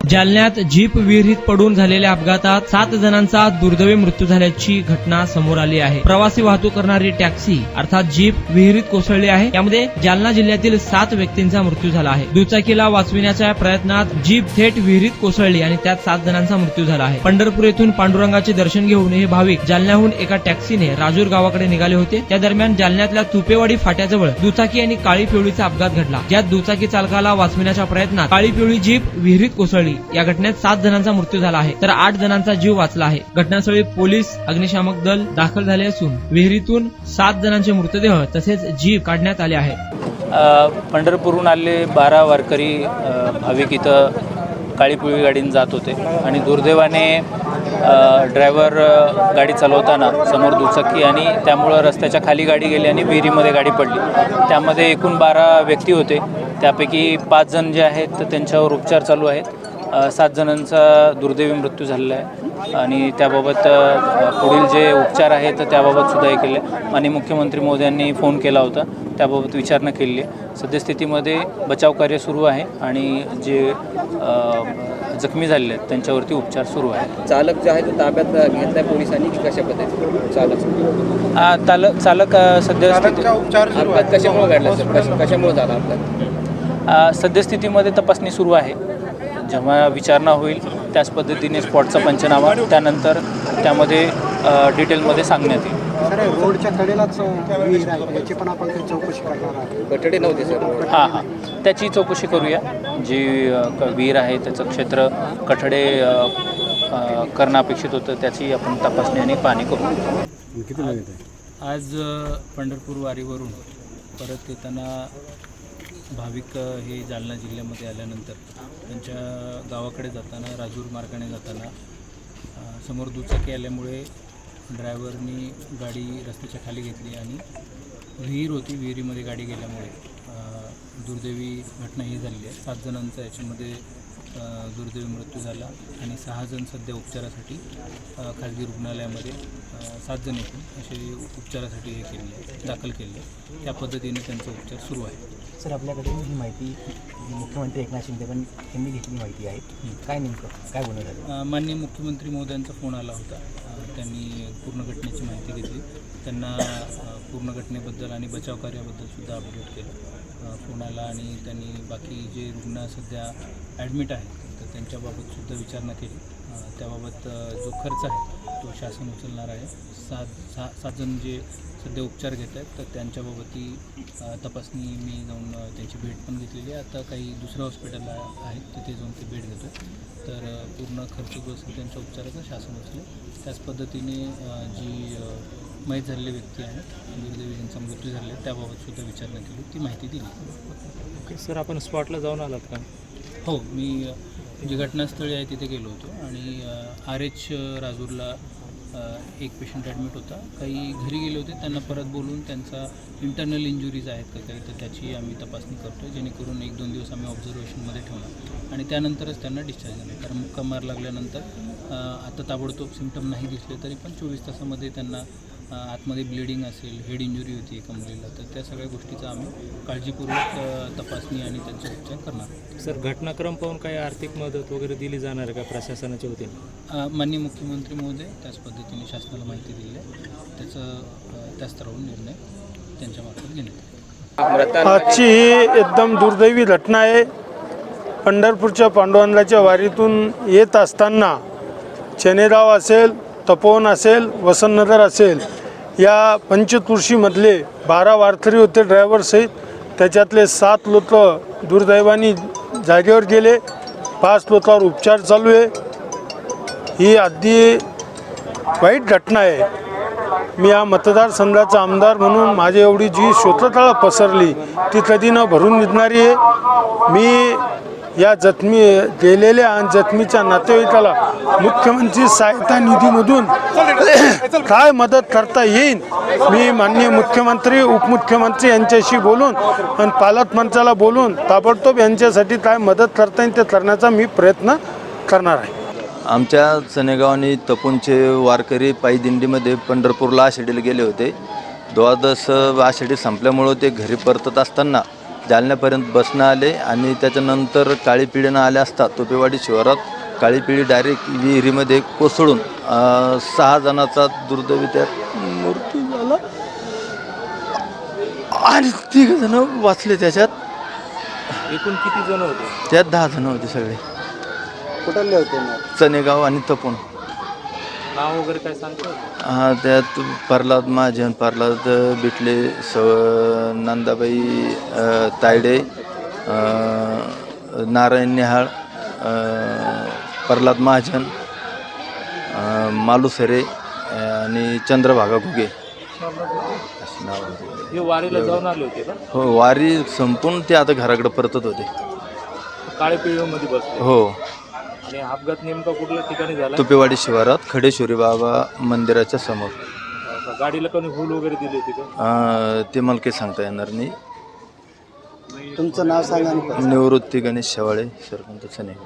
जालन्यात जीप विहिरीत पडून झालेल्या अपघातात 7 जणांचा दुर्दैवी मृत्यू झाल्याची घटना समोर आली आहे. प्रवासी वाहतूक करणारी टॅक्सी अर्थात जीप विहिरीत कोसळली आहे. यामध्ये जालना जिल्ह्यातील 7 व्यक्तींचा मृत्यू झाला आहे. दुचाकीला वाचविण्याच्या प्रयत्नात जीप थेट विहिरीत कोसळली आणि त्यात 7 जणांचा मृत्यू झाला आहे. पंढरपूर येथून पांडुरंगाचे दर्शन घेऊन हे भाविक जालन्याहून एका टॅक्सीने राजूर गावाकडे निघाले होते. त्या दरम्यान जालन्यातल्या तुपेवाडी फाट्याजवळ दुचाकी आणि काळी पिवळीचा अपघात घडला. ज्यात दुचाकी चालकाला वाचविण्याच्या प्रयत्नात काळी पिवळी जीप विहिरीत कोसळली. या घटनेत 7 जणांचा मृत्यू झाला आहे तर 8 जणांचा जीव वाचला आहे. घटनास्थळी पोलीस अग्निशामक दल दाखल झाले असून विहिरीतून 7 जणांचे मृतदेह तसेच जीव काढण्यात आले आहेत. पंढरपूरहून आलेले 12 वारकरी भाविक इथं काळी पिवळी गाडीने जात होते आणि दुर्दैवाने ड्रायव्हर गाडी चालवताना समोर दुचाकी आणि त्यामुळं रस्त्याच्या खाली गाडी गेली आणि विहिरीमध्ये गाडी पडली. त्यामध्ये एकूण 12 व्यक्ती होते. त्यापैकी 5 जण जे आहेत त्यांच्यावर उपचार चालू आहेत. 7 जणांचा दुर्दैवी मृत्यू झालेला आहे आणि त्याबाबत पुढील जे उपचार आहेत त्याबाबत सुद्धा हे केले. माननीय मुख्यमंत्री महोदयांनी फोन केला होता, त्याबाबत विचारणा केली आहे. सद्यस्थितीमध्ये बचाव कार्य सुरू आहे आणि जे जखमी झालेले आहेत त्यांच्यावरती उपचार सुरू आहे. चालक जे आहे तो ताब्यात घेतलाय पोलिसांनी की कशा पद्धतीने चालक सद्यस्थिती अपघात कशामुळे घडला सर, कशामुळे झाला अपघात? सद्यस्थितीमध्ये तपासणी सुरू आहे. जेव्हा विचारणा होईल त्याच पद्धतीने स्पॉटचा पंचनामा त्यानंतर त्यामध्ये डिटेलमध्ये सांगण्यात येईल. सर रोडच्या कडेलाच विहीर आहे, याची पण आपण काही चौकशी करणार आहोत. कठडे नव्हते सर. हां त्याची चौकशी करूया. जी विहीर आहे त्याचं क्षेत्र कठडे करणं अपेक्षित होतं त्याची आपण तपासणी आणि पाहणी करू. आज पंढरपूर वारीवरून परत येताना भाविक हे जालना जिल्ह्यामध्ये आल्यानंतर त्यांच्या गावाकडे जाताना राजूर मार्गाने जाताना समोर दुचाकी आल्यामुळे ड्रायव्हरनी गाडी रस्त्याच्या खाली घेतली आणि विहीर होती, विहिरीमध्ये गाडी गेल्यामुळे दुर्दैवी घटना ही झालेली आहे. 7 जणांचा याच्यामध्ये दुर्दैवी मृत्यू झाला आणि 6 जण सध्या उपचारासाठी खाजगी रुग्णालयामध्ये 7 जण एकूण असे उपचारासाठी हे केले आहे, दाखल केले आहे. त्या पद्धतीने त्यांचा उपचार सुरू आहे. सर आपल्याकडे ही माहिती मुख्यमंत्री एकनाथ शिंदे पण यांनी घेतली माहिती आहे. काय नेमकं काय बोलणं झालं? माननीय मुख्यमंत्री महोदयांचा फोन आला होता. त्यांनी पूर्ण घटनेची माहिती घेतली. त्यांना पूर्ण घटनेबद्दल आणि बचाव कार्याबद्दल सुद्धा अपडेट केलं. फोन आला आणि त्यांनी बाकी जे रुग्ण सध्या ॲडमिट आहेत तर त्यांच्याबाबत सुद्धा विचारणा केली. त्याबाबत जो खर्च आहे तो शासन उचलणार आहे. 7 जण जे सध्या उपचार घेत आहेत तर त्यांच्याबाबतही तपासणी मी जाऊन त्यांची भेट पण घेतलेली आहे. आता काही दुसऱ्या हॉस्पिटलला आहेत तिथे जाऊन ते भेट घेतो. तर पूर्ण खर्च जो असेल त्यांच्या उपचाराचा शासन उचलेल. त्याच पद्धतीने जी मयत झालेले व्यक्ती आहेत दुर्दैवी ज्यांचा मृत्यू झालेला आहे त्याबाबत सुद्धा विचारणा केली, ती माहिती दिली. ओके सर, आपण स्पॉटला जाऊन आलात का? हो, मी जी घटनास्थळी आहे तिथे गेलो होतो आणि RH राजूरला एक पेशंट ॲडमिट होता. काही घरी गेले होते, त्यांना परत बोलून त्यांचा इंटरनल इंजुरीज आहेत का काही तर त्याची आम्ही तपासणी करतो आहे, जेणेकरून 1-2 दिवस आम्ही ऑब्झर्वेशनमध्ये ठेवणार आणि त्यानंतरच त्यांना डिस्चार्ज देणार. कारण मुक्का मार लागल्यानंतर आता ताबडतोब सिम्पटम नाही दिसले तरी पण 24 तासामध्ये त्यांना आतमध्ये ब्लिडिंग असेल, हेड इंजुरी होती एका मुलीला, तर त्या सगळ्या गोष्टीचा आम्ही काळजीपूर्वक तपासणी आणि त्यांचा उपचार करणार. सर, घटनाक्रम पाहून काही आर्थिक मदत वगैरे दिली जाणार आहे का प्रशासनाच्या वतीने? माननीय मुख्यमंत्री महोदय त्याच पद्धतीने शासनाला माहिती दिली आहे. त्या स्तरावरून निर्णय त्यांच्यामार्फत घेण्यात. आजची ही एकदम दुर्दैवी घटना आहे. पंढरपूरच्या पांडुरंगाच्या वारीतून येत असताना चनेगाव असेल, तपोवन असेल, वसंतनगर असेल या पंचतुर्शीमधले 12 वारकरी होते ड्रायव्हरसहित. त्याच्यातले 7 लोक दुर्दैवाने जागेवर गेले, 5 लोकांवर उपचार चालू आहे. ही अगदी वाईट घटना आहे. मी या मतदारसंघाचा आमदार म्हणून माझी एवढी जी शोककळा पसरली ती कधी न भरून निघणारी आहे. मी या जखमी गेलेल्या आणि जखमीच्या नातेवाईकाला मुख्यमंत्री सहायता निधीमधून काय मदत करता येईल मी माननीय मुख्यमंत्री उपमुख्यमंत्री यांच्याशी बोलून आणि पालकमंत्र्याला बोलून ताबडतोब यांच्यासाठी काय मदत करता येईल ते करण्याचा मी प्रयत्न करणार आहे. आमच्या चनेगाव आणि तपोनचे वारकरी पायी दिंडीमध्ये पंढरपूरला आषाढीला गेले होते. द्वादश आषाढी संपल्यामुळं ते घरी परतत असताना जालन्यापर्यंत बसणं आले आणि त्याच्यानंतर काळी पिढीनं आले असता तोपेवाडी शिवारात काळी पिढी डायरेक्ट विहिरीमध्ये कोसळून 6 जणांचा दुर्दैवी त्यात मृत्यू झाला आणि 3 जण वाचले त्याच्यात. एकूण किती जण होते? त्यात 10 जण होते सगळे. कुठले होते? चनेगाव आणि तपोन. नाव वगैरे काय सांगतो? त्यात प्रल्हाद महाजन, प्रल्हाद बिटले, नंदाबाई तायडे, नारायण नेहाळ, प्रल्हाद महाजन, मालुसरे आणि चंद्रभागा घुगे अशी नाव होते. हे वारीला जाऊन आले होते का? हो, वारी संपून ते आता घराकडे परतत होते. काळी पिळीमध्ये बसले. हो, आणि अपघात नेमका कुठल्या ठिकाणी झाला? तुपेवाडी शिवारात खडेश्वरी बाबा मंदिराच्या समोर. गाडीला कोणी हुल वगैरे दिली होती का? ते मला काही सांगता येणार नाही. तुमचं नाव सांगा. निवृत्ती गणेश शेवाळे, सरपंच चनेगाव.